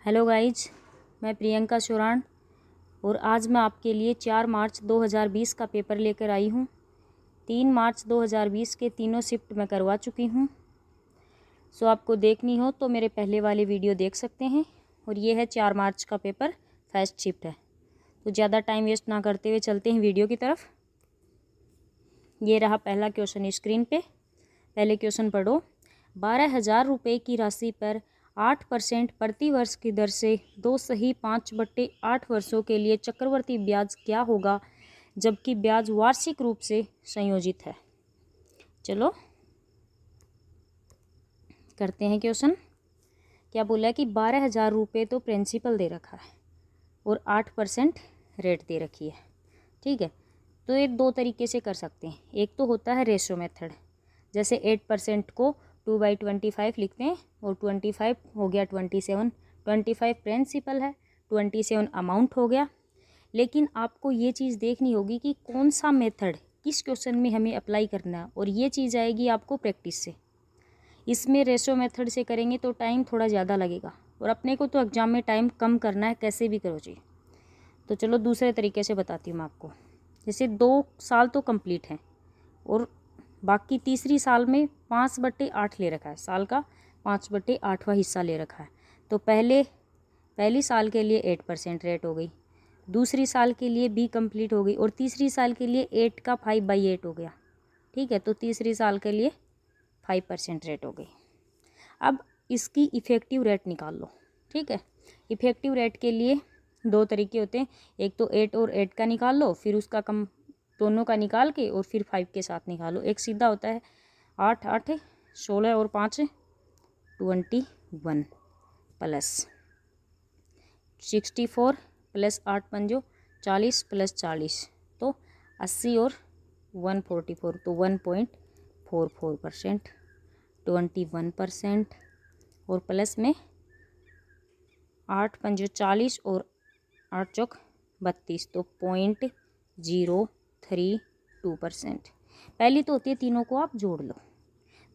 Hello guys, मैं प्रियंका शोरान और आज मैं आपके लिए 4 मार्च 2020 का पेपर लेकर आई हूँ। 3 मार्च 2020 के तीनों शिफ्ट मैं करवा चुकी हूँ। सो आपको देखनी हो तो मेरे पहले वाले वीडियो देख सकते हैं। और ये है 4 मार्च का पेपर, फर्स्ट शिफ्ट है। तो ज़्यादा टाइम वेस्ट ना करते हुए चलते हैं वीडियो की तरफ। ये रहा पहला क्वेश्चन स्क्रीन पे। पहले क्वेश्चन पढ़ो। 12,000 रुपये की राशि पर 8% प्रति वर्ष की दर से 2/5/8 वर्षों के लिए चक्रवर्ती ब्याज क्या होगा जबकि ब्याज वार्षिक रूप से संयोजित है। चलो करते हैं क्वेश्चन। क्या बोला है कि 12,000 रुपये तो प्रिंसिपल दे रखा है और 8% रेट दे रखी है। ठीक है, तो ये दो तरीके से कर सकते हैं। एक तो होता है रेशो मेथड, जैसे 8% को 2/25 लिखते हैं और 25 हो गया 27। 25 प्रिंसिपल है, 27 अमाउंट हो गया। लेकिन आपको ये चीज़ देखनी होगी कि कौन सा मेथड किस क्वेश्चन में हमें अप्लाई करना है, और ये चीज़ आएगी आपको प्रैक्टिस से। इसमें रेशो मेथड से करेंगे तो टाइम थोड़ा ज़्यादा लगेगा, और अपने को तो एग्ज़ाम में टाइम कम करना है, कैसे भी करो जी। तो चलो दूसरे तरीके से बताती हूँ मैं आपको। जैसे 2 साल तो कंप्लीट हैं और बाकी तीसरी साल में 5/8 ले रखा है, साल का 5/8वां हिस्सा ले रखा है। तो पहली साल के लिए 8% रेट हो गई, दूसरी साल के लिए भी कंप्लीट हो गई, और तीसरी साल के लिए 8 का 5/8 हो गया। ठीक है, तो तीसरी साल के लिए 5% रेट हो गई। अब इसकी इफ़ेक्टिव रेट निकाल लो। ठीक है, इफ़ेक्टिव रेट के लिए दो तरीके होते हैं। एक तो 8 और 8 का निकाल लो, फिर उसका कम दोनों का निकाल के और फिर 5 के साथ निकालो। एक सीधा होता है 8 8 16 और 5 21 प्लस 64 प्लस 8 पंजो 40 प्लस 40 तो 80 और 144 तो 1.44%, 21% और प्लस में 8 पंजो 40 और 8 चौक 32 तो 0.032%। पहली तो होती है तीनों को आप जोड़ लो।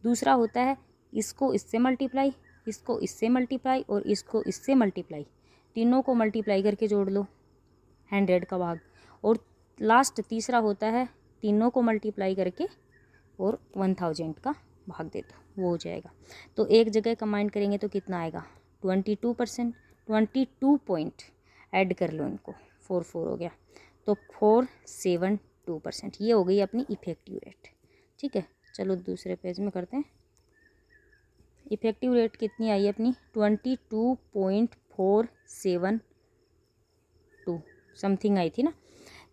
दूसरा होता है इसको इससे मल्टीप्लाई, इसको इससे मल्टीप्लाई और इसको इससे मल्टीप्लाई, तीनों को मल्टीप्लाई करके जोड़ लो 100 का भाग। और लास्ट तीसरा होता है तीनों को मल्टीप्लाई करके और 1000 का भाग दे दो, वो हो जाएगा। तो एक जगह कंबाइन करेंगे तो कितना आएगा 22%। 22 पॉइंट ऐड कर लो इनको, 44 हो गया तो 472%। ये हो गई अपनी इफ़ेक्टिव रेट। ठीक है, चलो दूसरे पेज में करते हैं। इफ़ेक्टिव रेट कितनी आई अपनी 22.472 समथिंग आई थी ना।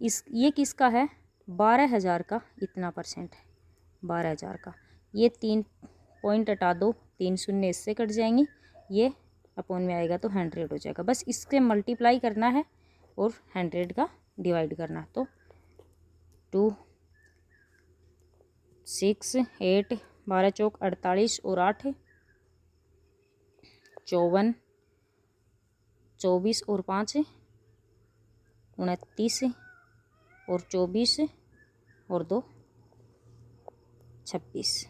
ये किसका है 12,000 का इतना परसेंट है 12,000 का। ये 3 पॉइंट हटा दो, 3 शून्य इससे कट जाएंगी, ये अपॉन में आएगा तो 100 हो जाएगा। बस इसके मल्टीप्लाई करना है और 100 का डिवाइड करना है। तो 2 6 8 12 चौक 48 और 8 54, 24 और 5 29 और 24 और 2 26।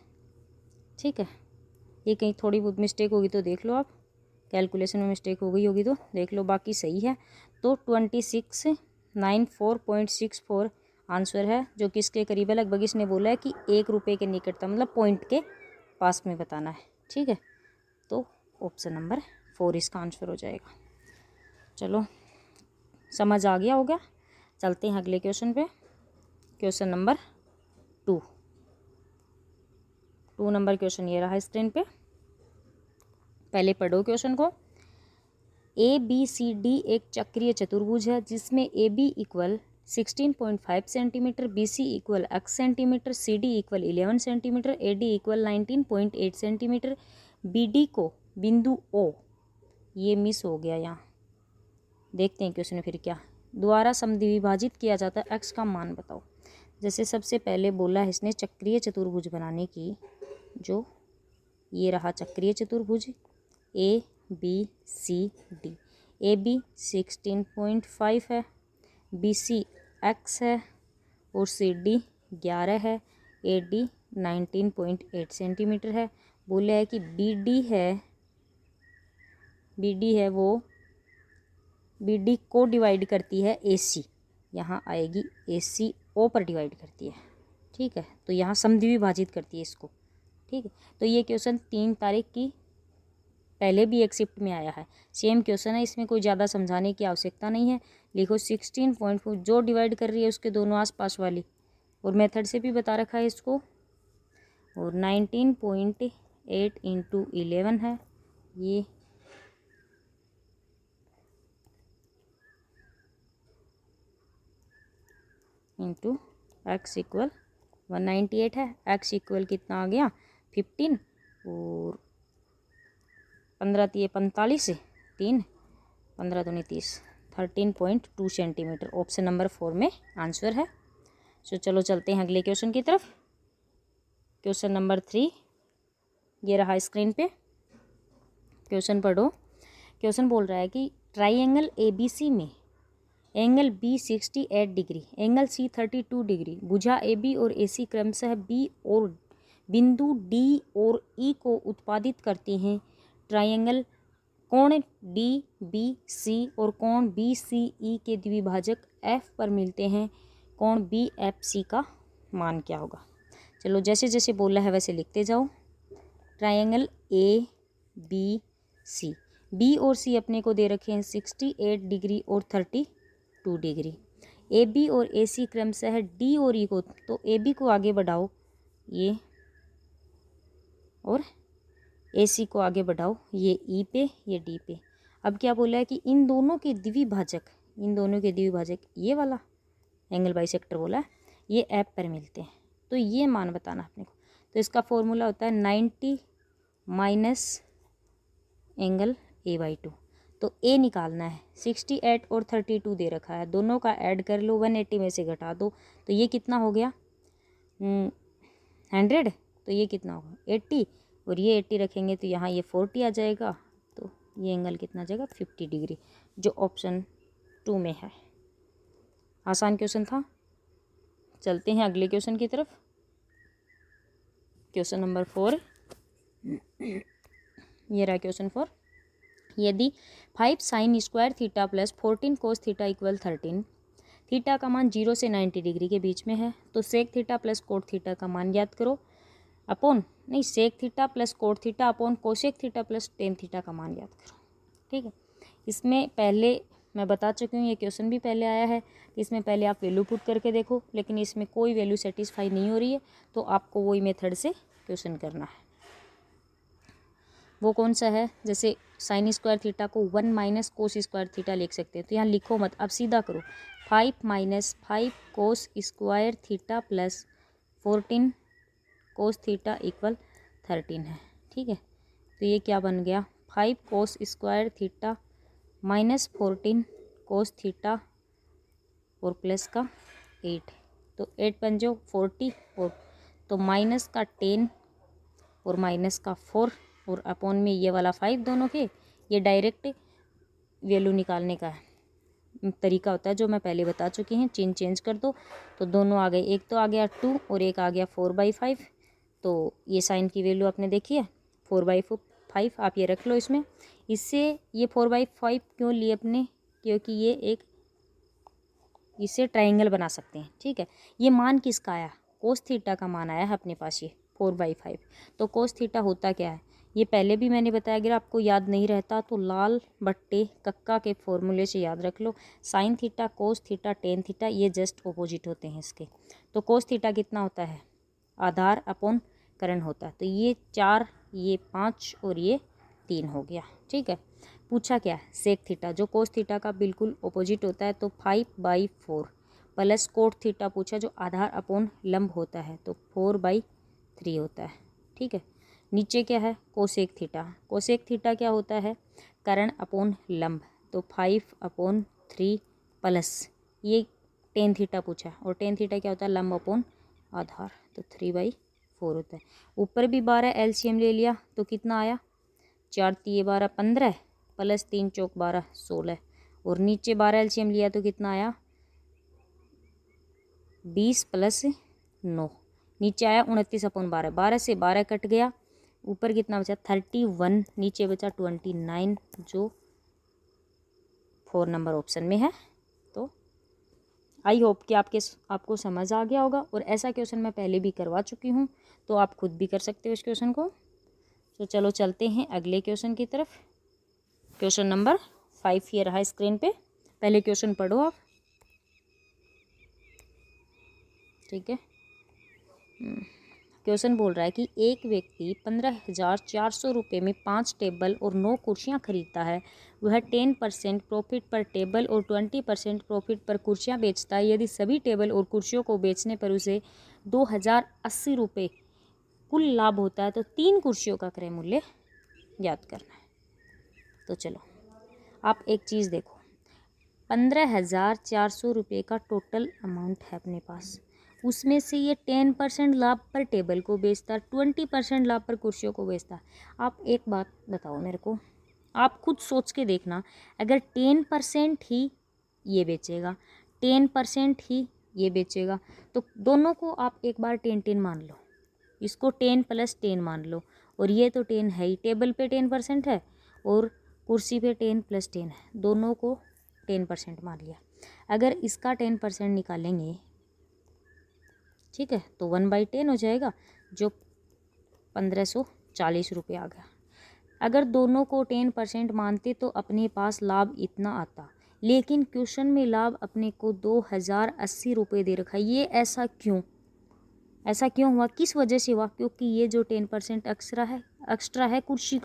ठीक है, ये कहीं थोड़ी बहुत मिस्टेक होगी तो देख लो आप, कैलकुलेशन में मिस्टेक हो गई होगी तो देख लो, बाकी सही है। तो 2694.64 आंसर है, जो कि इसके करीब है। लगभग इसने बोला है कि 1 रुपये के निकटतम, मतलब पॉइंट के पास में बताना है। ठीक है, तो ऑप्शन नंबर 4 इसका आंसर हो जाएगा। चलो समझ आ गया होगा। चलते हैं अगले क्वेश्चन पे। क्वेश्चन नंबर 2 नंबर क्वेश्चन ये रहा स्क्रीन पे। पहले पढ़ो क्वेश्चन को। ABCD एक चक्रीय चतुर्भुज है जिसमें AB equal 16.5 centimetre, BC equal x centimetre, CD equal 11 centimetre, AD equal 19.8 centimetre. BD को बिंदु O, ये मिस हो गया यहाँ, देखते हैं क्वेश्चन फिर क्या, द्वारा समद्विभाजित किया जाता है, x का मान बताओ। जैसे सबसे पहले बोला है इसने चक्रीय चतुर्भुज बनाने की, जो ये रहा चक्रीय चतुर्भुज ABCD। AB 16.5 है, BC x है और CD 11 है, AD 19.8 सेंटीमीटर है। बोला है कि BD है वो बी डी को डिवाइड करती है ए सी, यहाँ आएगी ए सी ओ पर डिवाइड करती है, ठीक है। तो यहाँ समद्वि विभाजित करती है इसको, ठीक है। तो ये क्वेश्चन 3 तारीख की पहले भी एक शिफ्ट में आया है, सेम क्वेश्चन है, इसमें कोई ज़्यादा समझाने की आवश्यकता नहीं है। लिखो 16.4 जो डिवाइड कर रही है उसके दोनों आसपास वाली, और मेथड से भी बता रखा है इसको। और 19.8 इंटू 11 है ये, इंटू एक्स इक्वल 198 है। एक्स इक्वल कितना आ गया 15, और 15 तिये 45, 3 15 दूनी 30, 13.2 सेंटीमीटर। ऑप्शन नंबर 4 में आंसर है। सो चलो चलते हैं अगले क्वेश्चन की तरफ। क्वेश्चन नंबर 3 ये रहा स्क्रीन पे, क्वेश्चन पढ़ो। क्वेश्चन बोल रहा है कि ट्राइंगल ABC में angle B 68 degree, angle C 32 degree, भुजा AB और AC क्रमशः B और बिंदु D और E को उत्पादित करती हैं। ट्राइंगल कोण DBC और कोण BCE के द्विभाजक F पर मिलते हैं। कोण BFC का मान क्या होगा? चलो जैसे जैसे बोला है वैसे लिखते जाओ। ट्राइंगल ABC, B और C अपने को दे रखे हैं 68 डिग्री और 32 डिग्री। AB और AC क्रमशः D और E को, तो AB को आगे बढ़ाओ ये, और AC को आगे बढ़ाओ ये E पे, ये D पे। अब क्या बोला है कि इन दोनों के द्विभाजक, इन दोनों के द्विभाजक ये वाला एंगल बाइसेक्टर बोला है, ये F पर मिलते हैं। तो ये मान बताना अपने को। तो इसका फॉर्मूला होता है 90 माइनस एंगल A/2। तो A निकालना है, 68 और 32 दे रखा है, दोनों का ऐड कर लो, 180 में से घटा दो, तो ये कितना हो गया 100, तो ये कितना होगा 80, और ये 80 रखेंगे तो यहाँ ये 40 आ जाएगा, तो ये एंगल कितना आ जाएगा 50 डिग्री, जो ऑप्शन 2 में है। आसान क्वेश्चन था। चलते हैं अगले क्वेश्चन की तरफ। क्वेश्चन नंबर 4 ये रहा क्वेश्चन 4। यदि 5 sine square theta plus 14 cos theta equal 13, theta का मान 0 से 90 डिग्री के बीच में है, तो sec theta plus cot theta का मान याद करो। अपॉन नहीं, sec theta plus cot theta upon cosec theta plus tan theta का मान याद करो, ठीक है। इसमें पहले मैं बता चुकी हूँ, ये क्वेश्चन भी पहले आया है। इसमें पहले आप वैल्यू पुट करके देखो, लेकिन इसमें कोई वैल्यू सेटिस्फाई नहीं हो रही है, तो आपको वही मेथड से क्वेश्चन करना है। वो कौन सा है? जैसे साइन स्क्वायर थीटा को 1 माइनस कोस स्क्वायर थीटा लिख सकते हैं, तो यहाँ लिखो मत, अब सीधा करो। 5 minus 5 cos square theta plus 14 cos theta equal 13 है, ठीक है। तो ये क्या बन गया 5 cos square theta minus 14 cos theta और प्लस का 8, तो 8 बन जाओ 40, और तो माइनस का 10 और माइनस का 4 और अपॉन में ये वाला 5, दोनों के ये डायरेक्ट वैल्यू निकालने का तरीका होता है जो मैं पहले बता चुकी हैं। चिन्ह चेंज कर दो तो दोनों आ गए, एक तो आ गया 2 और एक आ गया 4/5। तो ये साइन की वैल्यू आपने देखी है 4/5, आप ये रख लो इसमें। इससे ये 4/5 क्यों लिए अपने, क्योंकि ये एक इससे ट्राइंगल बना सकते हैं, ठीक है। ये मान किसका आया, कोस थीटा का मान आया है अपने पास, ये 4/5। तो कोस थीटा होता क्या है, ये पहले भी मैंने बताया, अगर आपको याद नहीं रहता तो लाल बट्टे कक्का के फॉर्मूले से याद रख लो। Sine theta cos theta tan theta ये जस्ट ऑपोजिट होते हैं इसके। तो कोस थीटा कितना होता है, आधार अपॉन करण होता है, तो ये 4 ये 5 और ये 3 हो गया, ठीक है। पूछा क्या है सेक थीटा, जो कोस थीटा का बिल्कुल ऑपोजिट होता है, तो 5/4 प्लस कोट थीटा पूछा जो आधार अपॉन लंब होता है, तो 4/3 होता है, ठीक है। नीचे क्या है कोसेक थीटा, कोसेक थीटा क्या होता है करण अपॉन लंब, तो 5/3 प्लस ये टेन थीटा पूछा, और टेन थीटा क्या होता है लंब अपॉन आधार, तो 3/4 होता है। ऊपर भी 12 एलसीएम ले लिया तो कितना आया 4 तिये 12 15 प्लस 3 चौक 12 16, और नीचे 12 एलसीएम लिया तो कितना आया 20 प्लस 9, नीचे आया 29/12, 12 से 12 कट गया, ऊपर कितना बचा 31, नीचे बचा 29, जो 4 नंबर ऑप्शन में है। तो आई होप कि आपको समझ आ गया होगा, और ऐसा क्वेश्चन मैं पहले भी करवा चुकी हूँ, तो आप खुद भी कर सकते हो इस क्वेश्चन को। तो चलो चलते हैं अगले क्वेश्चन की तरफ। क्वेश्चन नंबर 5 ये रहा स्क्रीन पे। पहले क्वेश्चन पढ़ो आप, ठीक है। क्वेश्चन बोल रहा है कि एक व्यक्ति 15,400 रुपये में 5 टेबल और 9 कुर्सियां खरीदता है। वह 10% प्रॉफिट पर टेबल और 20% प्रॉफिट पर कुर्सियां बेचता है। यदि सभी टेबल और कुर्सियों को बेचने पर उसे 2,080 रुपये कुल लाभ होता है, तो 3 कुर्सियों का क्रय मूल्य याद करना है। तो चलो आप एक चीज़ देखो, 15,400 रुपये का टोटल अमाउंट है अपने पास, उसमें से ये 10% लाभ पर टेबल को बेचता है, 20% लाभ पर कुर्सियों को बेचता है। आप एक बात बताओ मेरे को, आप खुद सोच के देखना, अगर 10% ही ये बेचेगा, 10% ही ये बेचेगा, तो दोनों को आप एक बार 10-10 मान लो, इसको 10 + 10 मान लो, और ये तो 10 है ही, टेबल पे 10% है और कुर्सी पे 10 + 10 है, दोनों को 10% मान लिया। अगर इसका 10% निकालेंगे, ठीक है, तो 1/10 हो जाएगा, जो 1540 रुपये आ गया। अगर दोनों को 10% मानते तो अपने पास लाभ इतना आता, लेकिन क्वेश्चन में लाभ अपने को 2,080 रुपये दे रखा है। ये ऐसा क्यों हुआ, किस वजह से हुआ? क्योंकि ये जो 10% एक्स्ट्रा है कुर्सी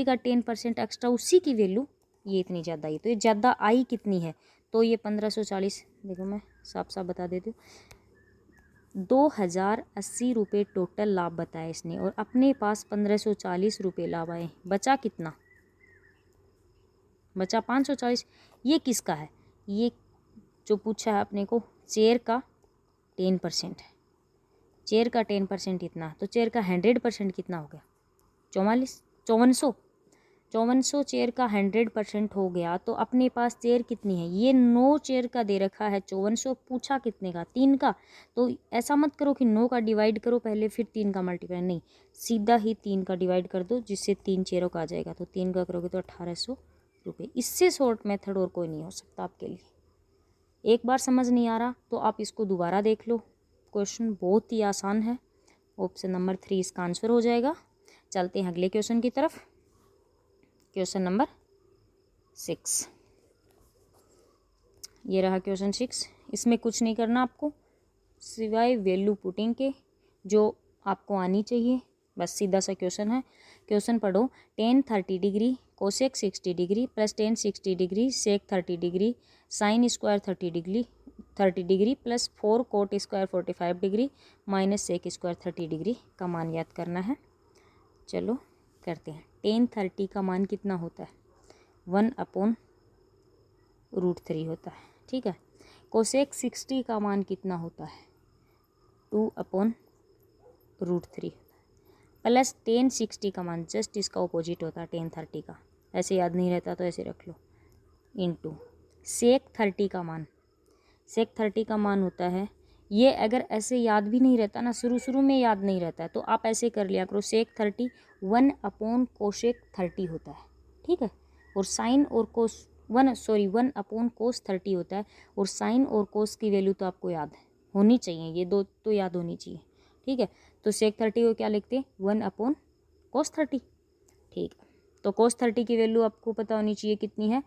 का 10% एक्स्ट्रा, उसी की वैल्यू ये इतनी ज़्यादा आई। तो ये ज़्यादा आई कितनी है, तो ये 1540, देखो मैं साफ साफ बता देती हूँ, 2,080 रुपये टोटल लाभ बताया इसने, और अपने पास 1540 रुपये लाभ आए। बचा कितना? बचा 540। ये किसका है? ये जो पूछा है अपने को, चेयर का 10% है। चेयर का 10% इतना, तो चेयर का 100% कितना हो गया? 5400 चेयर का 100% हो गया, तो अपने पास चेयर कितनी है? ये 9 चेयर का दे रखा है 5400, पूछा कितने का? 3 का। तो ऐसा मत करो कि 9 का डिवाइड करो पहले फिर 3 का मल्टीप्लाई, नहीं, सीधा ही 3 का डिवाइड कर दो, जिससे 3 चेयरों का आ जाएगा। तो 3 का करोगे तो 1800 रुपये। इससे शॉर्ट मेथड और कोई नहीं हो सकता आपके लिए। एक बार समझ नहीं आ रहा तो आप इसको दोबारा देख लो, क्वेश्चन बहुत ही आसान है। ऑप्शन नंबर 3 इसका आंसर हो जाएगा। चलते हैं अगले क्वेश्चन की तरफ। क्वेश्चन नंबर 6 ये रहा क्वेश्चन 6। इसमें कुछ नहीं करना आपको, सिवाय वैल्यू पुटिंग के, जो आपको आनी चाहिए, बस सीधा सा क्वेश्चन है। क्वेश्चन पढ़ो, tan 30 degree cosec 60 degree plus tan 60 degree sec 30 degree sine square 30 degree plus 4 cot square 45 degree minus sec square 30 degree का मान याद करना है। चलो करते हैं। tan 30 का मान कितना होता है? 1/√3 होता है, ठीक है। कोसेक 60 का मान कितना होता है? 2/√3 प्लस tan 60 का मान जस्ट इसका ऑपोजिट होता है tan 30 का, ऐसे याद नहीं रहता तो ऐसे रख लो, इनटू सेक 30 का मान। सेक 30 का मान होता है, ये अगर ऐसे याद भी नहीं रहता ना, शुरू में याद नहीं रहता है, तो आप ऐसे कर लिया करो, सेक 30 1/कोसेक 30 होता है, ठीक है। और साइन और कोस 1/कोस 30 होता है, और साइन और कोस की वैल्यू तो आपको याद होनी चाहिए, ये दो तो याद होनी चाहिए, ठीक है। तो सेक 30 को क्या लिखते हैं? 1/कोस 30, ठीक है। तो कोस 30 की वैल्यू आपको पता होनी चाहिए कितनी है?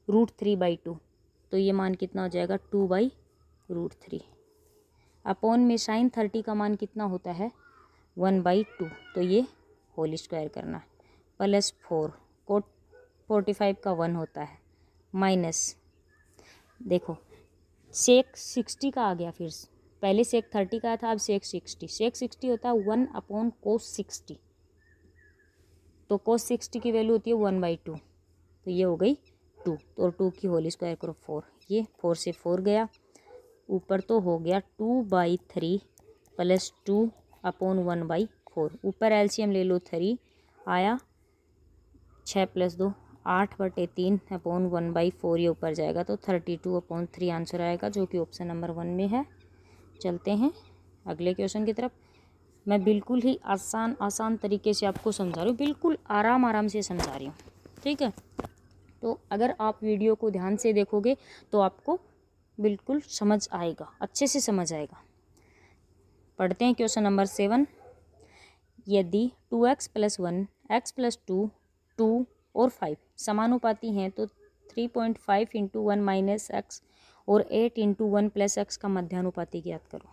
√3/2। तो ये मान कितना हो जाएगा? 2/√3। अपॉन में साइन 30 का मान कितना होता है? 1/2। तो ये होल स्क्वायर करना है, प्लस 4 कोट 45 का 1 होता है, माइनस देखो सेक 60 का आ गया, फिर पहले सेक 30 का था, अब सेक 60 होता है 1/कोस 60। तो कोस 60 की वैल्यू होती है 1/2, तो ये हो गई 2, और 2 की होल स्क्वायर करो 4, ये 4 से 4 गया, ऊपर तो हो गया 2/3 प्लस 2/1/4। ऊपर एलसीएम ले लो, 3 आया, 6 + 2 8/3 अपॉन 1/4, ये ऊपर जाएगा तो 32/3 आंसर आएगा, जो कि ऑप्शन नंबर 1 में है। चलते हैं अगले क्वेश्चन की तरफ। मैं बिल्कुल ही आसान तरीके से आपको समझा रही हूँ, बिल्कुल आराम से समझा रही हूँ, ठीक है। तो अगर आप वीडियो को ध्यान से देखोगे तो आपको बिल्कुल समझ आएगा, अच्छे से समझ आएगा। पढ़ते हैं क्वेश्चन नंबर 7। यदि 2x + 1, x + 2, 2 और 5 समानुपाती हैं तो 3.5 × 1 - x और 8 × 1 + x का मध्यानुपाती ज्ञात करो।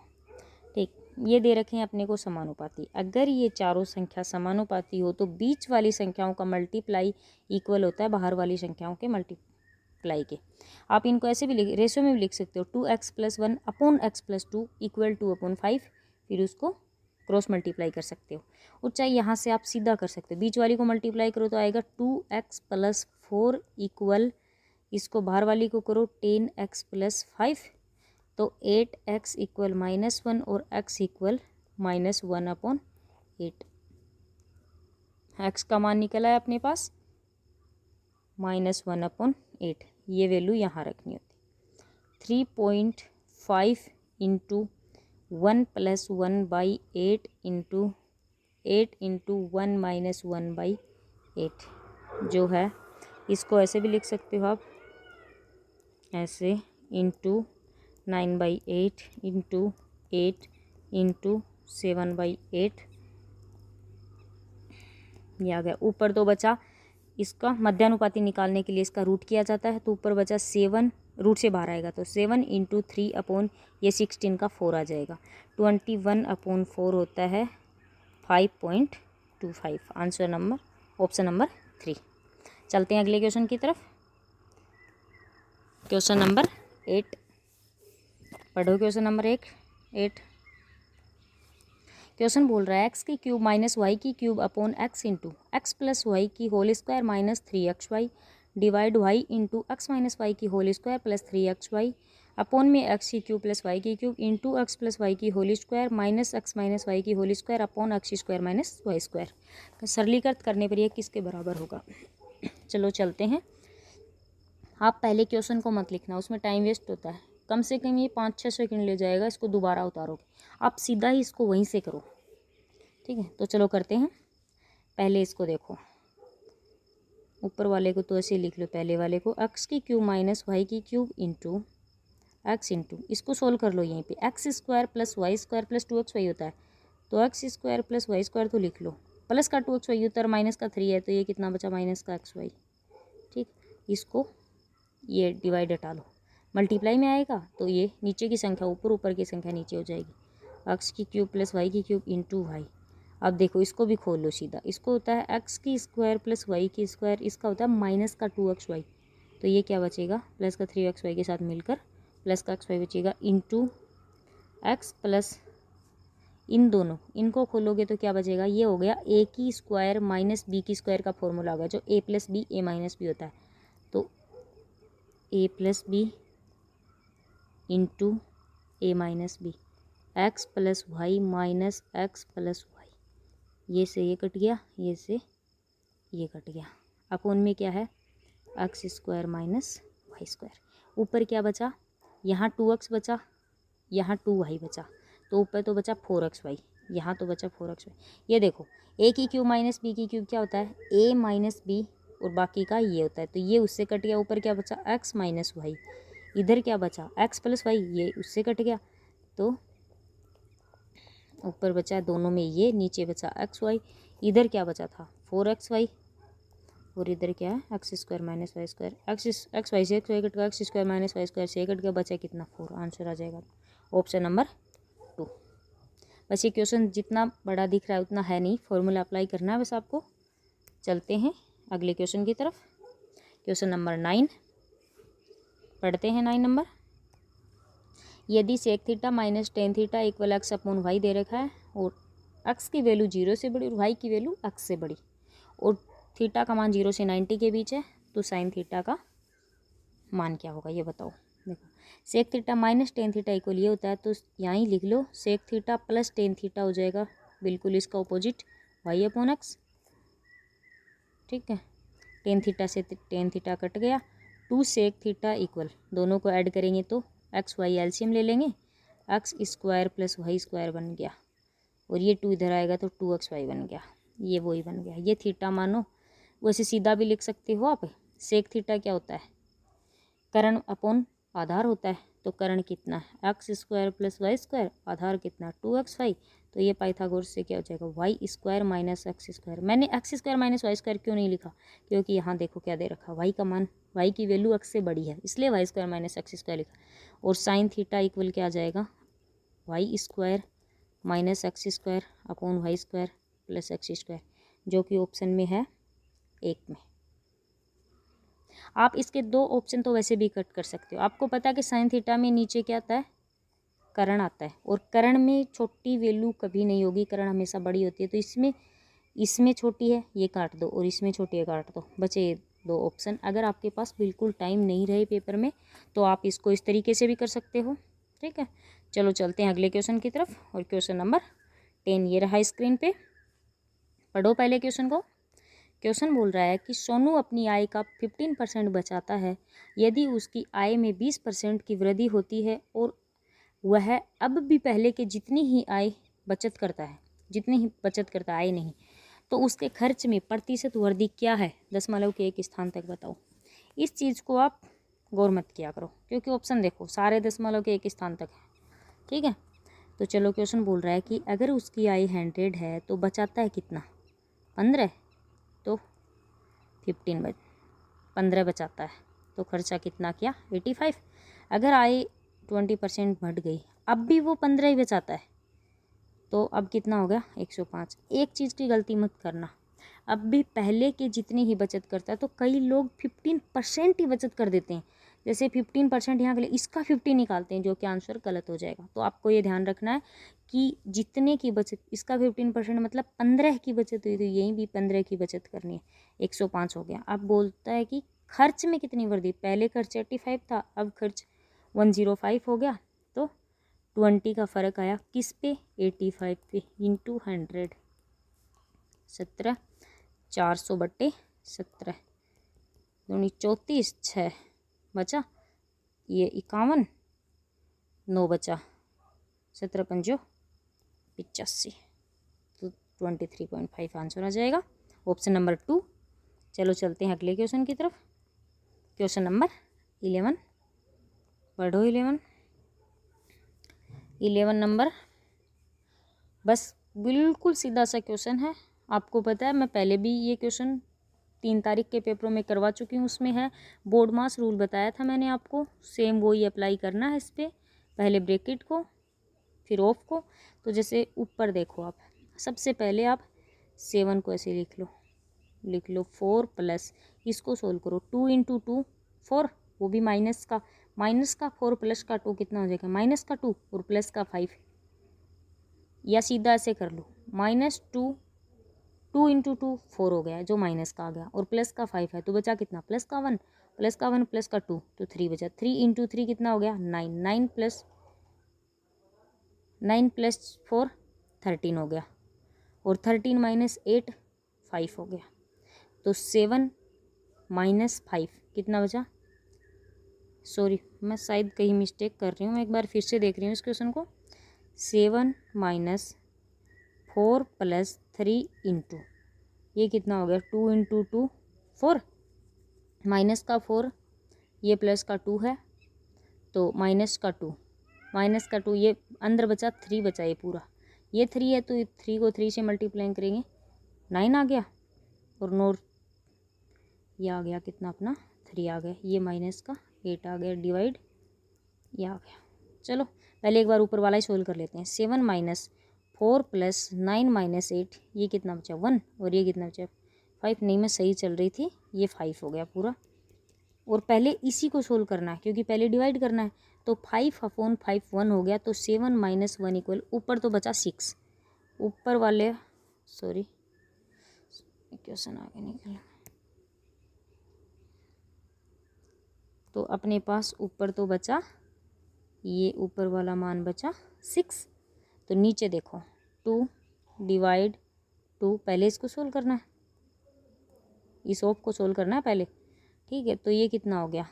ठीक, ये दे रखे हैं अपने को समानुपाती। अगर ये चारों संख्या समानुपाती हो तो बीच वाली संख्याओं का मल्टीप्लाई इक्वल होता है बाहर वाली संख्याओं के मल्टीप्लाई के। आप इनको ऐसे भी रेशियो में भी लिख सकते हो, 2x + 1 / x + 2 = 2/5, फिर उसको क्रॉस मल्टीप्लाई कर सकते हो। और चाहे यहाँ से आप सीधा कर सकते हो, बीच वाली को मल्टीप्लाई करो तो आएगा 2x + 4 = इसको बाहर वाली को करो 10x + 5 तो 8x = -1 और x = -1/8। x का मान निकला है अपने पास -1/8। ये वैल्यू यहाँ रखनी होती। 3.5 × 1 + 1/8 × 8 × 1 - 1/8 जो है, इसको ऐसे भी लिख सकते हो आप, ऐसे × 9/8 × 8 × 7/8। ये आ गया। ऊपर तो बचा, इसका मध्यानुपाती निकालने के लिए इसका रूट किया जाता है, तो ऊपर बचा 7, रूट से बाहर आएगा तो 7 × 3 ये 16 का 4 आ जाएगा। 21/4 होता है 5.25। Answer number option number 3। चलते हैं अगले क्वेश्चन की तरफ। क्वेश्चन नंबर 8 पढ़ो। क्वेश्चन नंबर 8 क्वेश्चन बोल रहा है x³ - y³ / x × x + y² - 3xy divide y × x - y² + 3xy upon में x³ + y³ × x + y² - x - y² upon x² - y²। सरलीकृत करने पर यह किसके बराबर होगा? चलो चलते हैं। आप पहले क्वेश्चन को मत लिखना, उसमें टाइम वेस्ट होता है, कम से कम ये 5-6 सेकंड ले जाएगा, इसको दोबारा उतारोगे। आप सीधा ही इसको वहीं से करो, ठीक है? तो चलो करते हैं। पहले इसको देखो, ऊपर वाले को तो ऐसे लिख लो, पहले वाले को x³ - y³ into x into, इसको सोल्व कर लो यहीं पे, x² + y² + 2xy होता है, तो x² + y² तो लिख लो, प्लस का 2xy होता है, माइनस का 3 है, तो ये कितना बचा माइनस का xy। ठीक, इसको ये डिवाइड हटा लो, मल्टीप्लाई में आएगा तो ये नीचे की संख्या ऊपर, ऊपर की संख्या नीचे हो जाएगी। x³ + y³ into Y. अब देखो इसको भी खोल लो सीधा, इसको होता है x² + y², इसका होता है माइनस का 2xy, तो ये क्या बचेगा प्लस का 3xy के साथ मिलकर प्लस का xy बचेगा इंटू x प्लस इन दोनों, इनको खोलोगे तो क्या बचेगा, ये हो गया a² - b² का फॉर्मूला होगा, जो a + b a - b होता है, तो a + b into a - b x + y minus x + y, ये से ये कट गया, ये से ये कट गया, अपोन में क्या है x² - y²। ऊपर क्या बचा, यहाँ 2x बचा, यहाँ 2y बचा, तो ऊपर तो बचा 4xy, यहाँ तो बचा 4xy। ये देखो a³ - b³ क्या होता है a - b और बाकी का ये होता है, तो ये उससे कट गया, ऊपर क्या बचा x - y, इधर क्या बचा x + y, ये उससे कट गया, तो ऊपर बचा दोनों में ये, नीचे बचा xy, इधर क्या बचा था 4xy और इधर क्या है x² - y², xy से xy कट गया, x² - y² से कट गया, बचा कितना 4। आंसर आ जाएगा ऑप्शन नंबर 2। बस ये क्वेश्चन जितना बड़ा दिख रहा है उतना है नहीं, फॉर्मूला अप्लाई करना है बस आपको। चलते हैं अगले क्वेश्चन की तरफ। क्वेश्चन नंबर 9 पढ़ते हैं। 9 नंबर, यदि sec θ - tan θ = x/y दे रखा है और x की वैल्यू 0 से बड़ी और y की वैल्यू x से बड़ी और थीटा का मान 0 से 90 के बीच है, तो साइन थीटा का मान क्या होगा ये बताओ। देखो sec θ - tan θ = ये होता है, तो यहाँ ही लिख लो sec θ + tan θ हो जाएगा, बिल्कुल इसका ऑपोजिट y/x। ठीक है, tan θ से tan θ कट गया, 2 sec θ इक्वल, दोनों को ऐड करेंगे तो x y एलसीएम ले लेंगे, x² + y² बन गया और ये 2 इधर आएगा तो 2xy बन गया, ये वही बन गया। ये थीटा मानो, वैसे सीधा भी लिख सकते हो आप, सेक थीटा क्या होता है, कर्ण अपॉन आधार होता है। तो कर्ण कितना है, x square plus y square, आधार कितना 2xy। तो ये पाइथागोरस से क्या हो जाएगा, y square minus x square. मैंने x square minus y square क्यों नहीं लिखा, क्योंकि यहाँ देखो क्या दे रखा, वाई का मान, वाई की वैल्यू एक्स से बड़ी है, इसलिए y square minus x square लिखा। और साइन थीटा इक्वल क्या आ जाएगा, y square minus x square upon y square plus x square, जो कि ऑप्शन में है 1 में। आप इसके 2 ऑप्शन तो वैसे भी कट कर सकते हो। आपको पता है कि साइन थीटा में नीचे क्या आता है, कर्ण आता है, और कर्ण में छोटी वैल्यू कभी नहीं होगी, कर्ण हमेशा बड़ी होती है। तो इसमें छोटी है, ये काट दो, और इसमें छोटी है, काट दो, बचे ये 2 ऑप्शन। अगर आपके पास बिल्कुल टाइम नहीं रहे पेपर में तो आप इसको इस तरीके से भी कर सकते हो, ठीक है। चलो चलते हैं अगले क्वेश्चन की तरफ, और क्वेश्चन नंबर 10 ये रहा स्क्रीन पे। पढ़ो पहले क्वेश्चन को। क्वेश्चन बोल रहा है कि सोनू अपनी आय का 15% बचाता है, यदि उसकी आय में 20% की वृद्धि होती है और वह अब भी पहले के जितनी ही आय बचत करता है, आय नहीं, तो उसके खर्च में प्रतिशत वृद्धि क्या है, दशमलव के एक स्थान तक बताओ। इस चीज़ को आप गौर मत किया करो, क्योंकि ऑप्शन देखो सारे दशमलव के एक स्थान तक है, ठीक है। तो चलो क्वेश्चन बोल रहा है कि अगर उसकी आय 100 है तो बचाता है कितना, 15, तो 15 बचाता है, तो खर्चा कितना किया 85। अगर आय 20% बढ़ गई, अब भी वो 15 ही बचाता है, तो अब कितना हो गया 105। एक चीज़ की गलती मत करना, अब भी पहले के जितनी ही बचत करता है, तो कई लोग 15% ही बचत कर देते हैं। जैसे 15% यहाँ के लिए इसका 50 निकालते हैं, जो कि आंसर गलत हो जाएगा। तो आपको ये ध्यान रखना है कि जितने की बचत, इसका 15% मतलब 15 की बचत हुई, तो यहीं भी 15 की बचत करनी है, 105 हो गया। अब बोलता है कि खर्च में कितनी वृद्धि, पहले खर्च 85 था, अब खर्च 105 हो गया, तो 20 का फ़र्क आया किस पे, 85 पे, इंटू 100, 17, 400/17, 2 34, 6 बचा, ये 51, 9 बचा, 17 पंजो 85, तो 23.5 आंसर आ जाएगा, ऑप्शन नंबर 2। चलो चलते हैं अगले क्वेश्चन की तरफ। क्वेश्चन नंबर 11, पढ़ो 11 नंबर, बस बिल्कुल सीधा सा क्वेश्चन है। आपको पता है मैं पहले भी ये क्वेश्चन 3 तारीख के पेपरों में करवा चुकी हूँ। उसमें है बोर्ड मास रूल बताया था मैंने आपको, सेम वही अप्लाई करना है इस पर, पहले ब्रैकेट को फिर ऑफ को। तो जैसे ऊपर देखो आप, सबसे पहले आप 7 को ऐसे लिख लो 4 प्लस, इसको सोल्व करो, 2 × 2 4, वो भी माइनस का 4 प्लस का 2 कितना हो जाएगा, -2 और प्लस का 5, या सीधा ऐसे कर लो -2, 2 × 2 4 हो गया जो माइनस का आ गया, और प्लस का 5 है, तो बचा कितना, प्लस का 1 प्लस का 2, तो 3 बचा। 3 × 3 कितना हो गया 9, 9 प्लस 4 13 हो गया, और 13 - 8 5 हो गया, तो 7 - 5 कितना बचा, सॉरी मैं शायद कहीं मिस्टेक कर रही हूँ, मैं एक बार फिर से देख रही हूँ इस क्वेश्चन को। 7 - 4 + 3 × ये कितना हो गया, 2 × 2 4, माइनस का 4, ये प्लस का 2 है, तो माइनस का 2 ये अंदर बचा 3 बचा, ये पूरा ये 3 है, तो 3 को 3 से मल्टीप्लाई करेंगे 9 आ गया, और नोर ये आ गया कितना अपना 3 आ गया, ये माइनस का 8 आ गया, डिवाइड ये आ गया। चलो पहले एक बार ऊपर वाला ही सोल्व कर लेते हैं। 7 - 4 + 9 - 8, ये कितना बचा 1, और ये कितना बचा 5, नहीं मैं सही चल रही थी, ये 5 हो गया पूरा। और पहले इसी को सोल्व करना है, क्योंकि पहले डिवाइड करना है, तो 5/5 1 हो गया, तो 7 - 1 इक्वल, ऊपर तो बचा 6, ऊपर वाले सॉरी क्वेश्चन आगे निकल, तो अपने पास ऊपर तो बचा, ये ऊपर वाला मान बचा 6, तो नीचे देखो 2 / 2, पहले इसको सोल्व करना है, इस ऑफ को सोल्व करना है पहले, ठीक है। तो ये कितना हो गया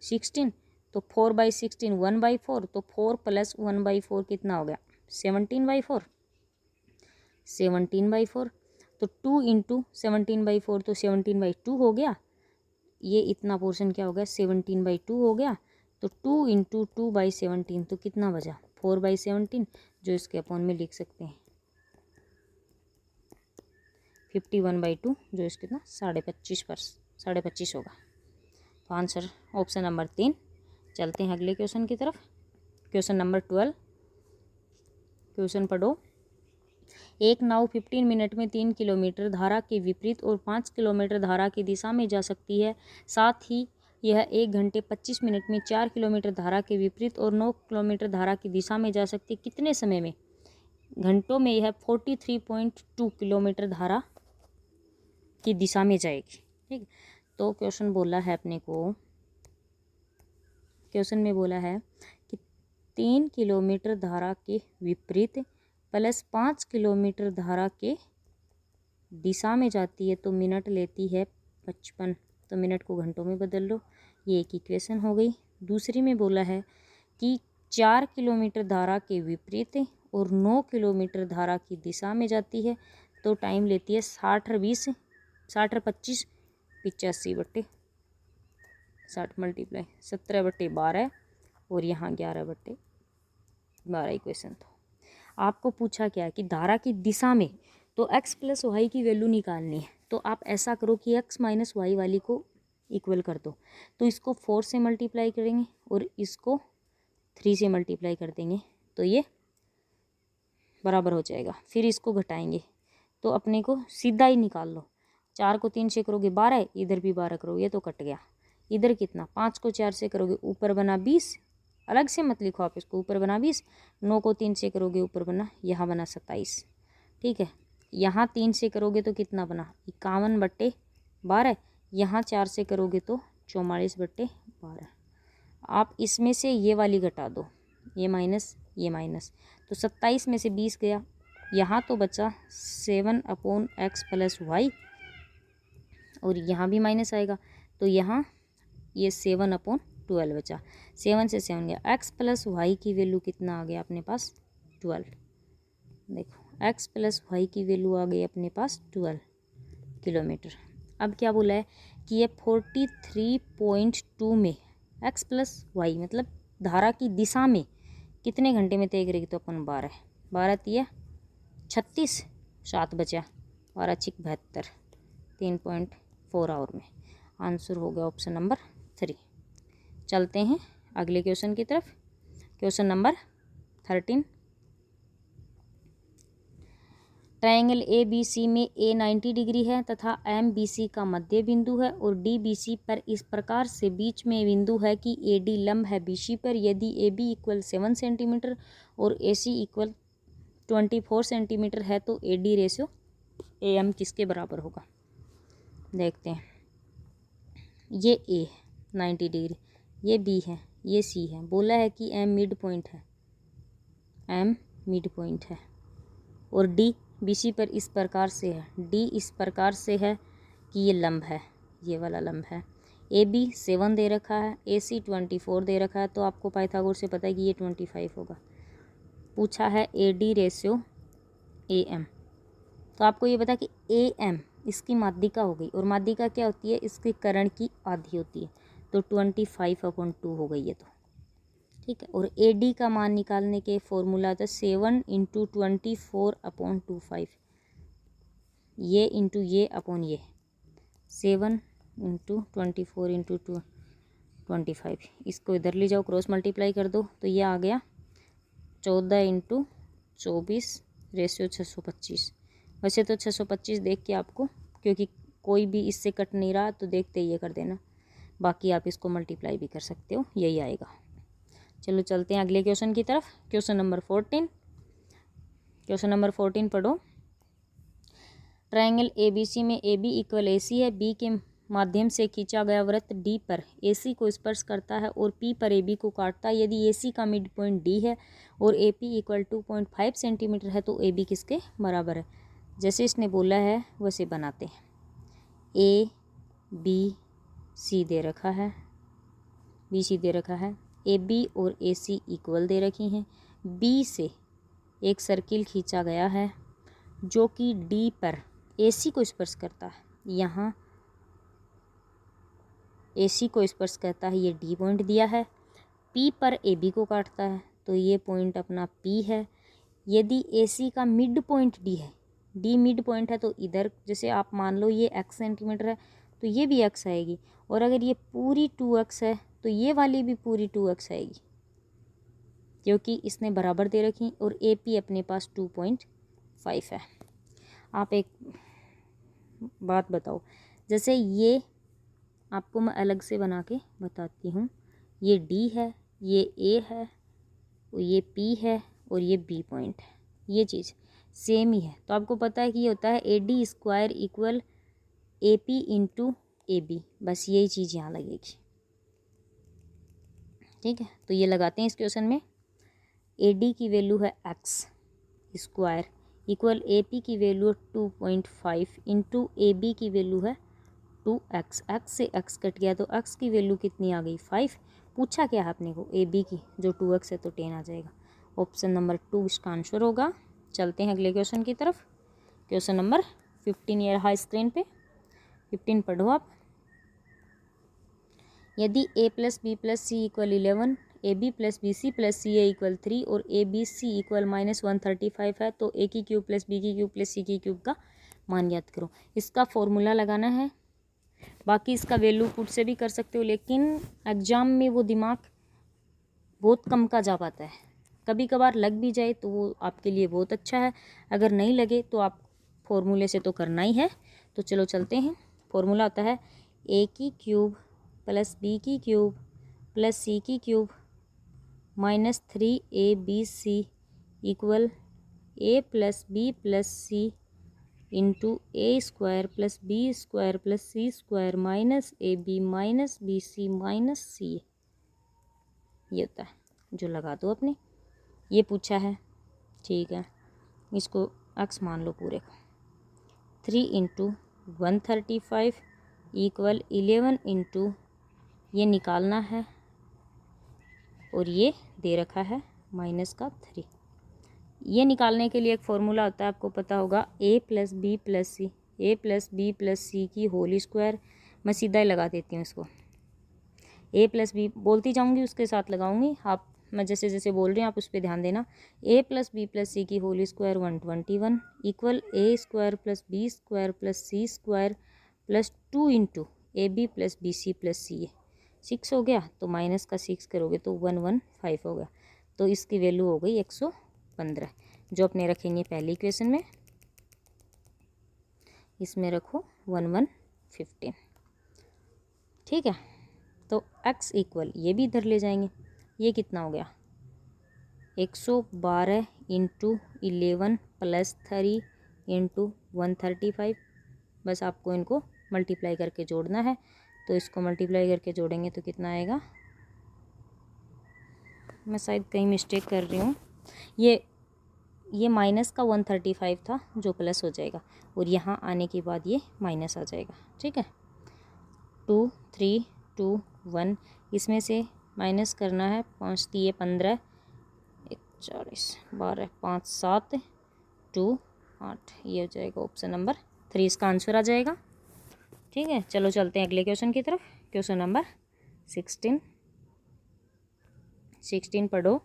16, तो 4/16 1/4, तो 4 + 1/4 कितना हो गया 17/4, 17/4, तो 2 × 17/4 तो 17/2 हो गया, ये इतना पोर्शन क्या हो गया, 17/2 हो गया। तो 2 × 2/17 तो कितना बचा, 4/17, जो इसके अपॉन में लिख सकते हैं 51/2, जो इसके कितना 25.5 होगा। तो आंसर ऑप्शन नंबर 3। चलते हैं अगले क्वेश्चन की तरफ। Question number 12। क्वेश्चन पढ़ो। एक नाव 15 मिनट में 3 किलोमीटर धारा के विपरीत और 5 किलोमीटर धारा की दिशा में जा सकती है। साथ ही यह 1 घंटे 25 मिनट में 4 किलोमीटर धारा के विपरीत और 9 किलोमीटर धारा की दिशा में जा सकती है। कितने समय में? घंटों में यह 43.2 किलोमीटर धारा की दिशा में जाएगी। ठीक, तो क्वेश्चन बोला है अपने को, क्वेश्चन में बोला है कि 3 किलोमीटर धारा के विपरीत प्लस 5 किलोमीटर धारा के दिशा में जाती है, तो मिनट लेती है 55। तो मिनट को घंटों में बदल लो, ये एक इक्वेशन हो गई। दूसरी में बोला है कि 4 किलोमीटर धारा के विपरीत और 9 किलोमीटर धारा की दिशा में जाती है, तो टाइम लेती है 60 और 20, 60 और 25 85/60 मल्टीप्लाई 17/12 और यहाँ 11/12 इक्वेशन। तो आपको पूछा क्या है कि धारा की दिशा में, तो x + y की वैल्यू निकालनी है। तो आप ऐसा करो कि x - y वाली को इक्वल कर दो। तो इसको 4 से मल्टीप्लाई करेंगे और इसको 3 से मल्टीप्लाई कर देंगे, तो ये बराबर हो जाएगा। फिर इसको घटाएंगे तो अपने को सीधा ही निकाल लो। 4 को 3 से करोगे 12, इधर भी 12 करोगे तो कट गया। इधर कितना, 5 को 4 से करोगे ऊपर बना 20, अलग से मत लिखो आप इसको, ऊपर बना 20। 9 को 3 से करोगे ऊपर बना, यहाँ बना 27। ठीक है, यहाँ 3 से करोगे तो कितना बना 51/12। यहाँ 4 से करोगे तो 44/12। आप इसमें से ये वाली घटा दो, ये माइनस ये माइनस, तो 27 में से 20 गया। यहाँ तो बचा 7/x + y, और यहाँ भी माइनस आएगा, तो यहाँ ये 7/12 बचा। 7 से 7 गया। x + y की वैल्यू कितना आ गया अपने पास, 12। देखो x + y की वैल्यू आ गई अपने पास 12 किलोमीटर। अब क्या बोला है कि ये 43.2 में x + y मतलब धारा की दिशा में कितने घंटे में तय करेगी, तो अपन 12 तिया 36, 7 बचा, 12 × 6 = 72, 3.4 आवर में। आंसर हो गया ऑप्शन नंबर 3। चलते हैं अगले क्वेश्चन की तरफ। Question number 13। ट्रायंगल ABC में A 90 डिग्री है तथा MBC का मध्य बिंदु है और DBC पर इस प्रकार से बीच में बिंदु है कि AD लंब है BC पर। यदि AB = 7 सेंटीमीटर और AC = 24 सेंटीमीटर है, तो AD रेशियो AM किसके बराबर होगा? देखते हैं। ये A 90 डिग्री, ये B है, ये C है। बोला है कि M मिड पॉइंट है, M मिड पॉइंट है, और D BC पर इस प्रकार से है, D इस प्रकार से है कि ये लंब है, ये वाला लंब है। AB 7 दे रखा है, AC 24 दे रखा है, तो आपको पाइथागोरस से पता है कि ये 25 होगा। पूछा है AD रेशियो AM, तो आपको ये पता कि AM इसकी माध्यिका हो गई, और माध्यिका क्या होती है, इसके कर्ण की आधी होती है, तो 25/2 हो गई है। तो ठीक है, और AD का मान निकालने के फॉर्मूला था 7 × 24/25, ये इंटू ये अपॉन ये, 7 × 24 × 25। इसको इधर ले जाओ, क्रॉस मल्टीप्लाई कर दो, तो ये आ गया 14 × 24 रेशियो 625। वैसे तो 625 देख के आपको, क्योंकि कोई भी इससे कट नहीं रहा, तो देखते ये कर देना, बाकी आप इसको मल्टीप्लाई भी कर सकते हो, यही आएगा। चलो चलते हैं अगले क्वेश्चन की तरफ। Question number 14। क्वेश्चन नंबर 14 पढ़ो। ट्रायंगल ABC में AB = AC है। B के माध्यम से खींचा गया वृत्त D पर AC को स्पर्श करता है और P पर AB को काटता है। यदि AC का मिड पॉइंट D है और AP = 2.5 सेंटीमीटर है, तो AB किसके बराबर है? जैसे इसने बोला है वैसे बनाते हैं। A B C दे रखा है, BC दे रखा है, AB और AC इक्वल दे रखी हैं। B से एक सर्किल खींचा गया है जो कि D पर AC को स्पर्श करता है। यहाँ AC को स्पर्श करता है, ये D पॉइंट दिया है। P पर AB को काटता है, तो ये पॉइंट अपना P है। यदि AC का मिड पॉइंट D है, D मिड पॉइंट है, तो इधर जैसे आप मान लो ये x सेंटीमीटर है तो ये भी x आएगी, और अगर ये पूरी 2x है तो ये वाली भी पूरी 2x आएगी, क्योंकि इसने बराबर दे रखी और AP अपने पास 2.5 है। आप एक बात बताओ, जैसे ये आपको मैं अलग से बना के बताती हूँ, ये D है, ये A है, ये P है और ये B पॉइंट है, ये चीज़ सेम ही है। तो आपको पता है कि ये होता है AD square equal AP into AB, बस यही चीज़ यहाँ लगेगी। ठीक है, तो ये लगाते हैं इस क्वेश्चन में। AD की वैल्यू है x स्क्वायर इक्वल AP की वैल्यू है 2.5 इंटू AB की वैल्यू है 2x। x से x कट गया तो x की वैल्यू कितनी आ गई 5। पूछा क्या है अपने को AB की, जो 2x है तो 10 आ जाएगा। ऑप्शन नंबर 2 इसका आंसर होगा। चलते हैं अगले क्वेश्चन की तरफ। क्वेश्चन नंबर 15 ये रहा स्क्रीन पे। 15 पढ़ो आप। यदि a plus b plus c equal 11, a b plus b c plus c a equal 3 और ए बी सी इक्वल -135 है, तो ए की क्यूब प्लस बी की क्यूब प्लस सी की क्यूब का मान ज्ञात करो। इसका फॉर्मूला लगाना है, बाकी इसका वैल्यू पुट से भी कर सकते हो, लेकिन एग्ज़ाम में वो दिमाग बहुत कम का जा पाता है। कभी कभार लग भी जाए तो वो आपके लिए बहुत अच्छा है, अगर नहीं लगे तो आप फॉर्मूले से तो करना ही है। तो चलो चलते हैं। फॉर्मूला होता है ए की क्यूब प्लस बी की क्यूब प्लस सी की cube -3abc equal a plus b plus c into a square plus b square plus c square minus a b minus b c minus c. ये होता है, जो लगा दो अपने। ये पूछा है, ठीक है, इसको x मान लो पूरे को। 3 इंटू 135 इक्वल 11 इंटू, ये निकालना है और ये दे रखा है -3। ये निकालने के लिए एक फॉर्मूला होता है, आपको पता होगा, a plus b plus c, a plus b plus c की होल स्क्वायर। मैं सीधा ही लगा देती हूँ इसको। a प्लस बी बोलती जाऊँगी, उसके साथ लगाऊंगी, आप मैं जैसे जैसे बोल रही हूँ आप उस पर ध्यान देना। a plus b plus c की whole square 121 equal a square plus b square plus c square plus 2 into a b plus b c plus c. 6 हो गया तो माइनस का 6 करोगे तो 115 हो गया, तो इसकी वैल्यू हो गई 115, जो अपने रखेंगे पहली इक्वेशन में। इसमें रखो 1115। ठीक है, तो x इक्वल, ये भी इधर ले जाएंगे, ये कितना हो गया 112 इंटू 11 प्लस 3 इंटू 135। बस आपको इनको मल्टीप्लाई करके जोड़ना है, तो इसको मल्टीप्लाई करके जोड़ेंगे तो कितना आएगा, मैं शायद कहीं मिस्टेक कर रही हूँ, ये माइनस का 135 था जो प्लस हो जाएगा, और यहाँ आने के बाद ये माइनस आ जाएगा। ठीक है, 2 3 2 1, इसमें से माइनस करना है, 5 दिए 15, 40 12 5 7 2 8, ये हो जाएगा ऑप्शन नंबर 3, इसका आंसर आ जाएगा। ठीक है, चलो चलते हैं अगले क्वेश्चन की तरफ। क्वेश्चन नंबर 16 पढ़ो।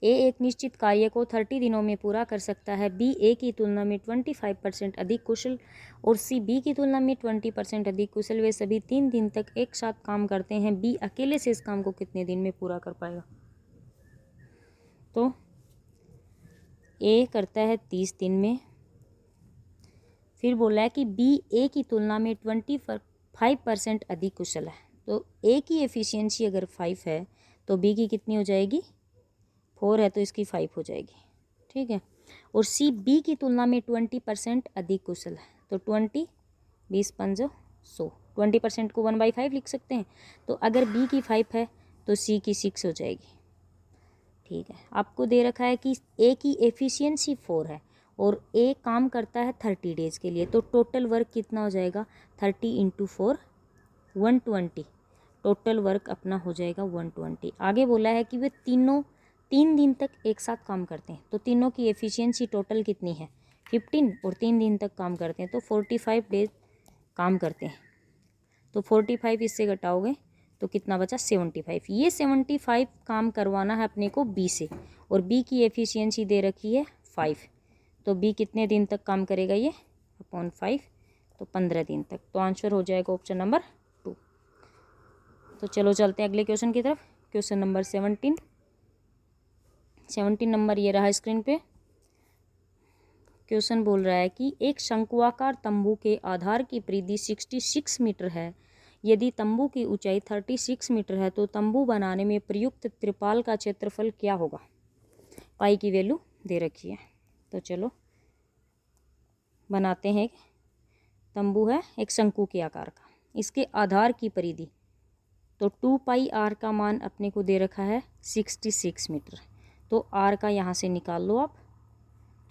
ए एक निश्चित कार्य को 30 दिनों में पूरा कर सकता है, बी ए की तुलना में 25% अधिक कुशल और सी बी की तुलना में 20% अधिक कुशल। वे सभी 3 दिन तक एक साथ काम करते हैं, बी अकेले से इस काम को कितने दिन में पूरा कर पाएगा। तो ए करता है 30 दिन में, फिर बोला है कि बी ए की तुलना में 25% अधिक कुशल है, तो ए की एफिशिएंसी अगर 5 है तो बी की कितनी हो जाएगी, 4 है तो इसकी 5 हो जाएगी। ठीक है, और सी बी की तुलना में 20% अधिक कुशल है, तो 20 20 5 100, 20% को 1/5 लिख सकते हैं। तो अगर बी की 5 है तो सी की 6 हो जाएगी। ठीक है, आपको दे रखा है कि ए की एफिशिएंसी 4 है और ए काम करता है 30 डेज़ के लिए, तो टोटल वर्क कितना हो जाएगा 30 इंटू 4 120, टोटल वर्क अपना हो जाएगा 120। आगे बोला है कि वे तीनों 3 दिन तक एक साथ काम करते हैं, तो तीनों की एफिशिएंसी टोटल कितनी है 15, और 3 दिन तक काम करते हैं तो 45 डेज काम करते हैं। तो 45 इससे घटाओगे तो कितना बचा 75। ये 75 काम करवाना है अपने को बी से, और बी की एफिशिएंसी दे रखी है 5। तो बी कितने दिन तक काम करेगा ये अपॉन 5, तो 15 दिन तक। तो आंसर हो जाएगा ऑप्शन नंबर 2। तो चलो चलते हैं अगले क्वेश्चन की तरफ। क्वेश्चन नंबर 17 नंबर ये रहा स्क्रीन पे। क्वेश्चन बोल रहा है कि एक शंक्वाकार तंबू के आधार की परिधि 66 मीटर है। यदि तंबू की ऊंचाई 36 मीटर है तो तंबू बनाने में प्रयुक्त त्रिपाल का क्षेत्रफल क्या होगा। पाई की वैल्यू दे रखी है। तो चलो बनाते हैं। तंबू है एक शंकु के आकार का, इसके आधार की परिधि, तो 2 पाई आर का मान अपने को दे रखा है 66 मीटर। तो आर का यहाँ से निकाल लो आप,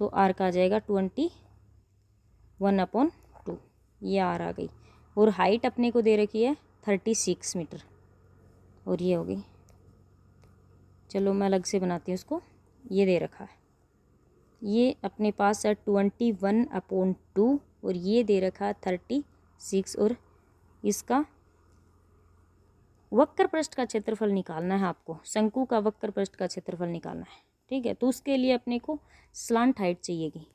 तो आर का आ जाएगा 21/2, ये आर आ गई। और हाइट अपने को दे रखी है 36 मीटर, और ये हो गई। चलो मैं अलग से बनाती हूँ उसको। ये दे रखा है, ये अपने पास है 21/2, और ये दे रखा है 36, और इसका वक्र पृष्ठ का क्षेत्रफल निकालना है आपको। शंकु का वक्र पृष्ठ का क्षेत्रफल निकालना है, ठीक है। तो उसके लिए अपने को स्लांट हाइट चाहिएगी,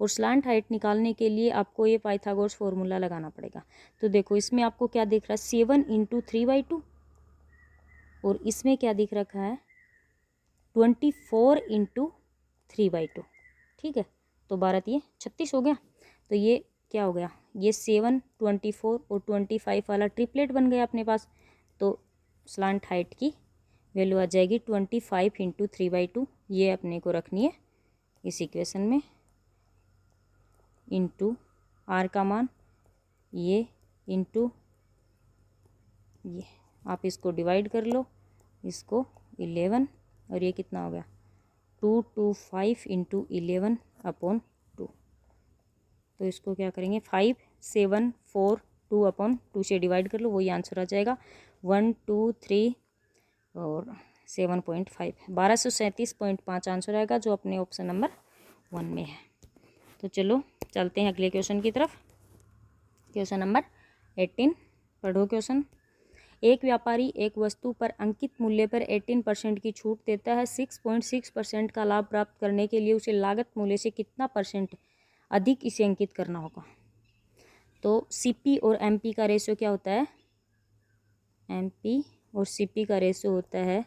और स्लांट हाइट निकालने के लिए आपको ये पाइथागोरस फॉर्मूला लगाना पड़ेगा। तो देखो इसमें आपको क्या दिख रहा है 7 × 3/2, और इसमें क्या दिख रखा है 24 × 3/2, ठीक है। तो 12 ये 36 हो गया। तो ये क्या हो गया, ये 7, 24 और 25 वाला ट्रिपलेट बन गया अपने पास। तो स्लांट हाइट की वैल्यू आ जाएगी 25 × 3/2, ये अपने को रखनी है इस इक्वेशन में, इंटू आर का मान, ये इंटू ये, आप इसको डिवाइड कर लो, इसको 11, और ये कितना हो गया 225 × 11/2। तो इसको क्या करेंगे 5, 7, 4, 2/2 से डिवाइड कर लो, वही आंसर आ जाएगा 1, 2, 3 और 7.5, 1237.5 आंसर आएगा, जो अपने ऑप्शन नंबर 1 में है। तो चलो चलते हैं अगले क्वेश्चन की तरफ। क्वेश्चन नंबर 18 पढ़ो क्वेश्चन। एक व्यापारी एक वस्तु पर अंकित मूल्य पर 18% की छूट देता है। 6.6% का लाभ प्राप्त करने के लिए उसे लागत मूल्य से कितना % अधिक इसे अंकित करना होगा। तो सीपी और एमपी का रेशियो क्या होता है, एमपी और सीपी का रेशियो होता है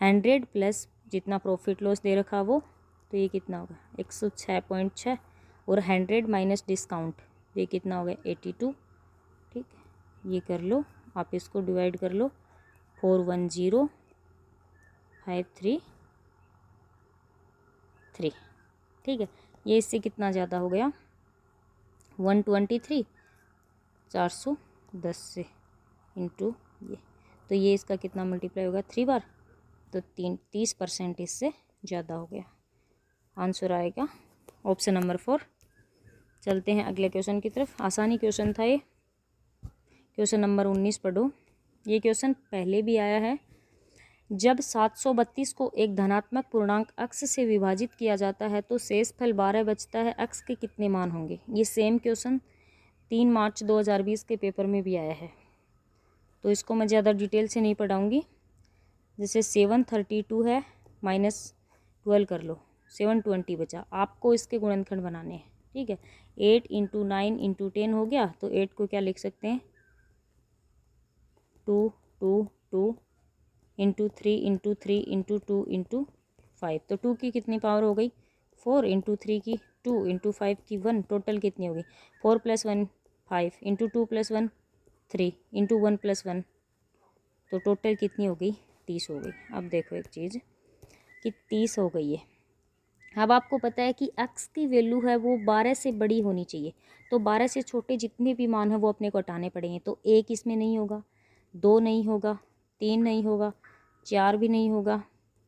100 प्लस जितना प्रॉफिट लॉस दे रखा वो, तो ये कितना होगा 106.6, और 100 माइनस डिस्काउंट, ये कितना होगा 82, ठीक है। ये कर लो आप, इसको डिवाइड कर लो 410,533, ठीक है। ये इससे कितना ज़्यादा हो गया 123, 410 से इंटू ये, तो ये इसका कितना मल्टीप्लाई होगा 3 बार, तो 30% इससे ज़्यादा हो गया। आंसर आएगा ऑप्शन नंबर 4। चलते हैं अगले क्वेश्चन की तरफ। आसानी क्वेश्चन था ये। क्वेश्चन नंबर 19 पढ़ो। ये क्वेश्चन पहले भी आया है। जब 732 को एक धनात्मक पूर्णांक अक्ष से विभाजित किया जाता है तो शेषफल 12 बचता है, अक्ष के कितने मान होंगे। ये सेम क्वेश्चन 3 मार्च 2020 के पेपर में भी आया है, तो इसको मैं ज़्यादा डिटेल से नहीं पढ़ाऊँगी। जैसे 732 है, -12 कर लो, 720 बचा। आपको इसके गुणनखंड बनाने हैं, ठीक है। 8 × 9 × 10 हो गया, तो 8 को क्या लिख सकते हैं 2, 2, 2 × 3 × 3 × 2 × 5, तो 2 की कितनी पावर हो गई 4, × 3 की 2, × 5 की 1, टोटल कितनी होगी 4 + 1 5, × 2 + 1 3, × 1 + 1, तो टोटल कितनी हो गई 30 हो गई। अब देखो एक चीज़ कि 30 हो गई है। अब आपको पता है कि x की वैल्यू है वो 12 से बड़ी होनी चाहिए, तो 12 से छोटे जितने भी मान हैं वो अपने को हटाने पड़ेंगे। तो 1 इसमें नहीं होगा, 2 नहीं होगा, 3 नहीं होगा, 4 भी नहीं होगा,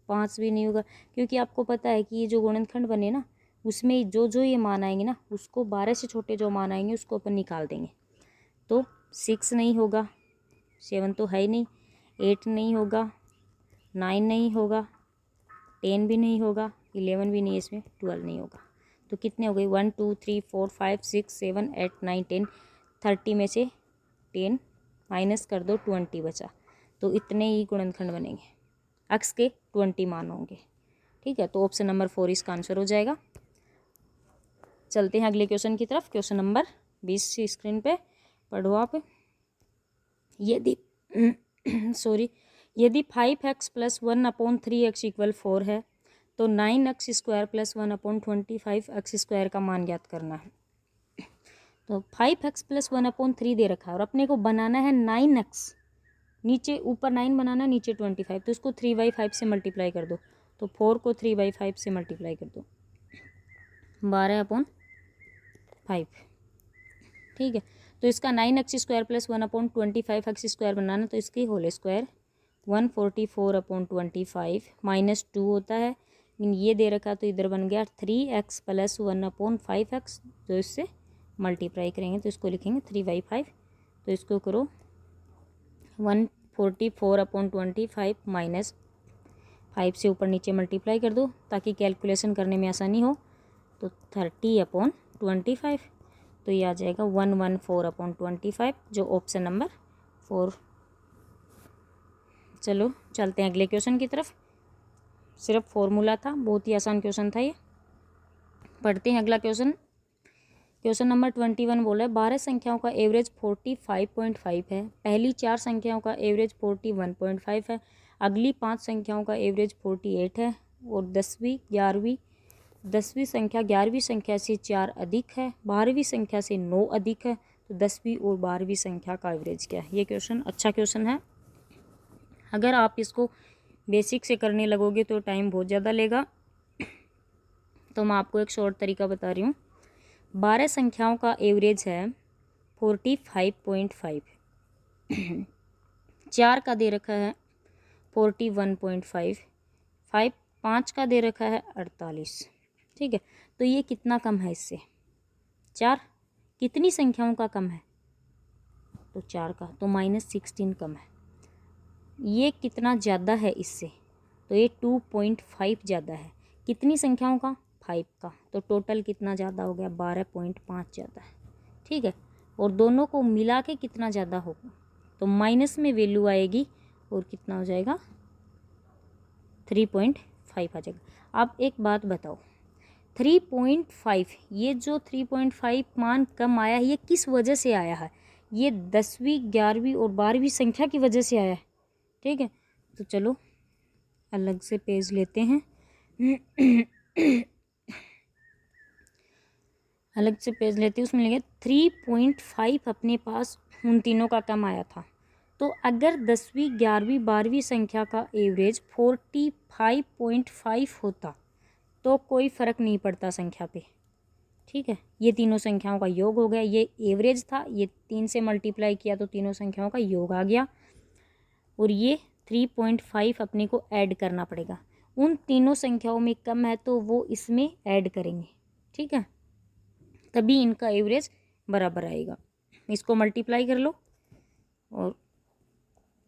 5 भी नहीं होगा, क्योंकि आपको पता है कि ये जो गुणनखंड बने ना उसमें जो जो ये मान आएंगे ना, उसको 12 से छोटे जो मान आएंगे उसको अपन निकाल देंगे। तो 6 नहीं होगा, 7 तो है ही नहीं, 8 नहीं होगा, 9 नहीं होगा, 10 भी नहीं होगा, 11 भी नहीं, इसमें 12 नहीं होगा। तो कितने हो गए 1 2 3 4 5 6 7 8 9 10, 30 में से 10 माइनस कर दो 20 बचा, तो इतने ही गुणनखंड बनेंगे, x के 20 मान होंगे। ठीक है, तो ऑप्शन नंबर 4 इसका आंसर हो जाएगा। चलते हैं अगले क्वेश्चन की तरफ। क्वेश्चन नंबर 20 स्क्रीन पे पढ़ो आप। यदि सॉरी यदि 5x + 1/3x = 4 है तो 9x² + 1/25x² का मान ज्ञात करना है। तो 5x + 1/3 दे रखा है और अपने को बनाना है 9x, नीचे ऊपर 9 बनाना, नीचे 25, तो इसको 3/5 से मल्टीप्लाई कर दो। तो 4 को 3/5 से मल्टीप्लाई कर दो, 12/5। ठीक है, तो इसका 9x² + 1/25x² बनाना, तो इसकी होल स्क्वायर 144/25 -2 होता है, लेकिन ये दे रखा तो इधर बन गया 3x + 1/5x, जो इससे मल्टीप्लाई करेंगे तो इसको लिखेंगे 3/5। तो इसको करो 144/25 -5 से ऊपर नीचे मल्टीप्लाई कर दो ताकि कैलकुलेशन करने में आसानी हो। तो 30/25, तो ये आ जाएगा 114/25, जो ऑप्शन नंबर 4। चलो चलते हैं अगले क्वेश्चन की तरफ। सिर्फ फॉर्मूला था, बहुत ही आसान क्वेश्चन था ये। पढ़ते हैं अगला क्वेश्चन। क्वेश्चन नंबर 21 बोला है 12 संख्याओं का एवरेज 45.5 है, पहली 4 संख्याओं का एवरेज 41.5 है, अगली 5 संख्याओं का एवरेज 48 है और 10वीं संख्या 11वीं संख्या से 4 अधिक है, 12वीं संख्या से 9 अधिक है, तो 10वीं और 12वीं संख्या का एवरेज क्या है। ये क्वेश्चन अच्छा क्वेश्चन है। अगर आप इसको बेसिक से करने लगोगे तो टाइम बहुत ज़्यादा लेगा, तो मैं आपको एक शॉर्ट तरीका बता रही हूँ। 12 संख्याओं का एवरेज है 45.5, 4 का दे रखा है 41.5, 5 का दे रखा है 48। ठीक है, तो ये कितना कम है इससे? 4। कितनी संख्याओं का कम है? तो 4 का, तो -16 कम है। ये कितना ज़्यादा है इससे? तो ये 2.5 ज़्यादा है। कितनी संख्याओं का? 5 का, तो टोटल कितना ज़्यादा हो गया? 12.5 ज़्यादा है। ठीक है, और दोनों को मिला के कितना ज़्यादा होगा? तो माइनस में वैल्यू आएगी और कितना हो जाएगा? 3.5 आ जाएगा। अब एक बात बताओ, 3.5, ये जो 3.5 मान कम आया है, ये किस वजह से आया है? ये 10वीं 11वीं और 12वीं संख्या की वजह से आया है। ठीक है, तो चलो अलग से पेज लेते हैं। अलग से पेज लेते हैं, उसमें लिखे 3.5 अपने पास उन तीनों का कम आया था। तो अगर 10वीं 11वीं 12वीं संख्या का एवरेज 45.5 होता तो कोई फ़र्क नहीं पड़ता संख्या पे। ठीक है, ये तीनों संख्याओं का योग हो गया, ये एवरेज था, ये 3 से मल्टीप्लाई किया तो तीनों संख्याओं का योग आ गया, और ये 3.5 अपने को ऐड करना पड़ेगा। उन तीनों संख्याओं में कम है तो वो इसमें ऐड करेंगे। ठीक है, तभी इनका एवरेज बराबर आएगा। इसको मल्टीप्लाई कर लो और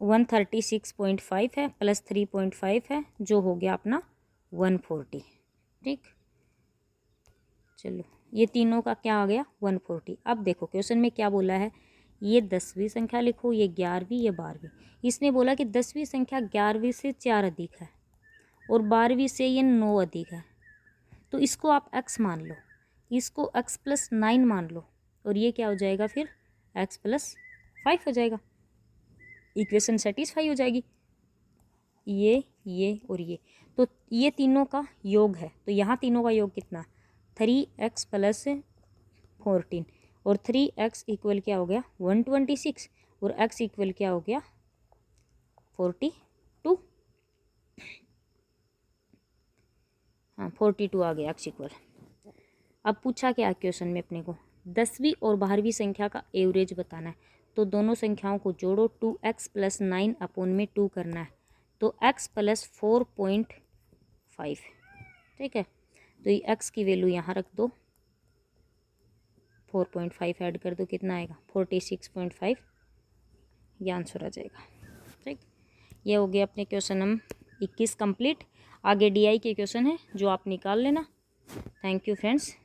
136.5 है प्लस 3.5 है, जो हो गया अपना 140। ठीक, चलो ये तीनों का क्या आ गया? 140। अब देखो क्वेश्चन में क्या बोला है, ये 10वीं संख्या लिखो, ये 11वीं, ये 12वीं। इसने बोला कि 10वीं संख्या 11वीं से 4 अधिक है और 12वीं से ये 9 अधिक है, तो इसको आप x मान लो, इसको x + 9 मान लो, और ये क्या हो जाएगा फिर? x + 5 हो जाएगा। इक्वेशन सेटिस्फाई हो जाएगी। ये और ये, तो ये तीनों का योग है, तो यहाँ तीनों का योग कितना? 3x + 14, और 3x इक्वल क्या हो गया? 126, और x इक्वल क्या हो गया? 42। हाँ 42 आ गया x इक्वल। अब पूछा क्या क्वेश्चन में अपने को? 10वीं और 12वीं संख्या का एवरेज बताना है, तो दोनों संख्याओं को जोड़ो, 2x + 9/2 करना है, तो x + 4.5। ठीक है, तो ये x की वैल्यू यहाँ रख दो, 4.5 ऐड कर दो, कितना आएगा? 46.5, ये आंसर आ जाएगा। ठीक, ये हो गया अपने क्वेश्चन नंबर 21 कंप्लीट। आगे DI के क्वेश्चन है जो आप निकाल लेना। Thank you friends.